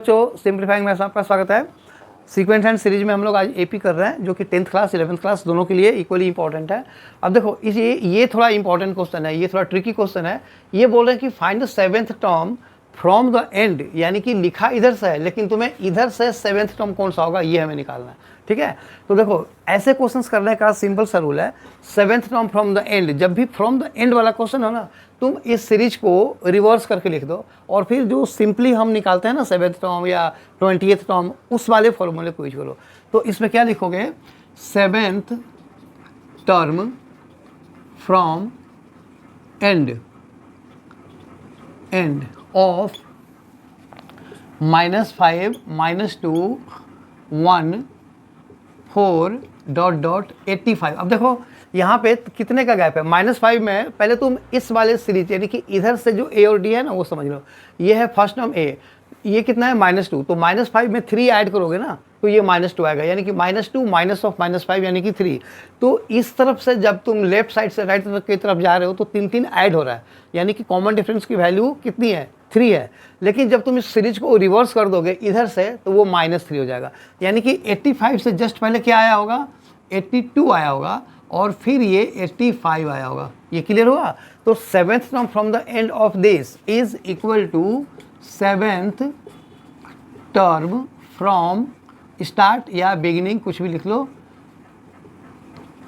बच्चों simplifying maths में आपका स्वागत है। सीक्वेंस एंड सीरीज में हम लोग आज एपी कर रहे हैं जो कि 10th क्लास 11th क्लास दोनों के लिए इक्वली इंपॉर्टेंट है। अब देखो ये थोड़ा इंपॉर्टेंट क्वेश्चन है, ये थोड़ा ट्रिकी क्वेश्चन है। ये बोल रहे हैं कि find the seventh term from the and, यानी कि लिखा इधर से है लेकिन तुम्हें इधर से सेवेंथ टर्म कौन सा होगा ये हमें निकालना है। ठीक है, तो देखो ऐसे क्वेश्चंस करने का सिंपल सा रूल है, seventh term from the and. जब भी फ्रॉम द एंड वाला क्वेश्चन हो ना, तुम इस सीरीज को रिवर्स करके लिख दो और फिर जो सिंपली हम निकालते हैं ना सेवेंथ टर्म या 20th टर्म, उस वाले फॉर्मूले को यूज करो। तो इसमें क्या लिखोगे, seventh term from end of -5 -2 1 4 ... 85। अब देखो यहाँ पे कितने का गैप है, -5 में पहले तुम इस वाले सीरीज यानी कि इधर से जो ए और डी है ना वो समझ लो। ये है फर्स्ट टर्म ए, ये कितना है -2, तो -5 में 3 ऐड करोगे ना तो ये -2 आएगा, यानी कि -2 माइनस ऑफ -5 यानी कि 3। तो इस तरफ से जब तुम लेफ्ट साइड से राइट की तरफ जा रहे हो तो 3 ऐड हो रहा है, यानी कि कॉमन डिफरेंस की वैल्यू कितनी है, 3 है। लेकिन जब तुम इस सीरीज को रिवर्स कर दोगे इधर से तो वो -3 हो जाएगा, यानी कि 85 से जस्ट पहले क्या आया होगा, 82 आया होगा और फिर ये 85 आया होगा। ये क्लियर हुआ। तो seventh term from the end of this is equal to seventh term from start या बिगिनिंग, कुछ भी लिख लो,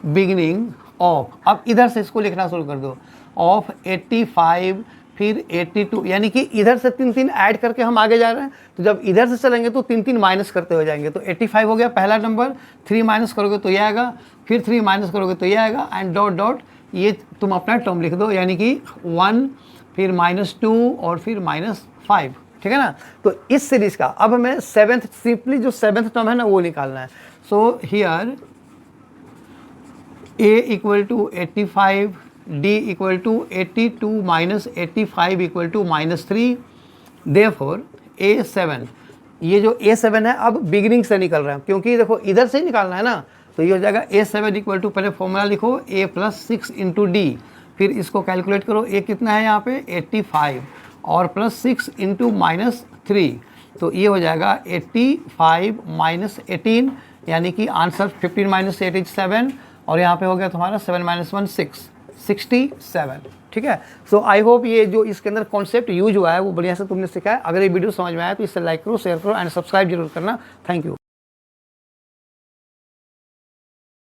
बिगिनिंग ऑफ। अब इधर से इसको लिखना शुरू कर दो, ऑफ 85 फिर 82, यानी कि इधर से 3 ऐड करके हम आगे जा रहे हैं। तो जब इधर से चलेंगे तो 3 माइनस करते हो जाएंगे। तो 85 हो गया पहला नंबर, 3 माइनस करोगे तो ये आएगा, फिर 3 माइनस करोगे तो ये आएगा, एंड डॉट डॉट ये तुम अपना टर्म लिख दो, यानी कि 1 फिर -2 और फिर -5। ठीक है ना। तो इस सीरीज का अब हमें सेवेंथ, सिंपली जो सेवेंथ टर्म है ना वो निकालना है। So here a equal to 85, d equal to 82 minus 85 equal to -3। Therefore a7, ये जो a7 है अब बिगिनिंग से निकल रहा है क्योंकि देखो इधर से ही निकालना है ना। तो ये हो जाएगा a7 इक्वल टू, पहले फॉर्मूला लिखो a + 6 × d, फिर इसको कैलकुलेट करो। a कितना है यहाँ पे 85 और +6 × -3, तो ये हो जाएगा 85 - 18, यानी कि आंसर 15 - 8 = 7, और यहाँ पे हो गया तुम्हारा 7 - 1 6, 67। ठीक है। सो आई होप ये जो इसके अंदर कॉन्सेप्ट यूज हुआ है वो बढ़िया से तुमने सीखा है। अगर ये वीडियो समझ में आया तो इसे लाइक करो, शेयर करो एंड सब्सक्राइब जरूर करना। Thank you.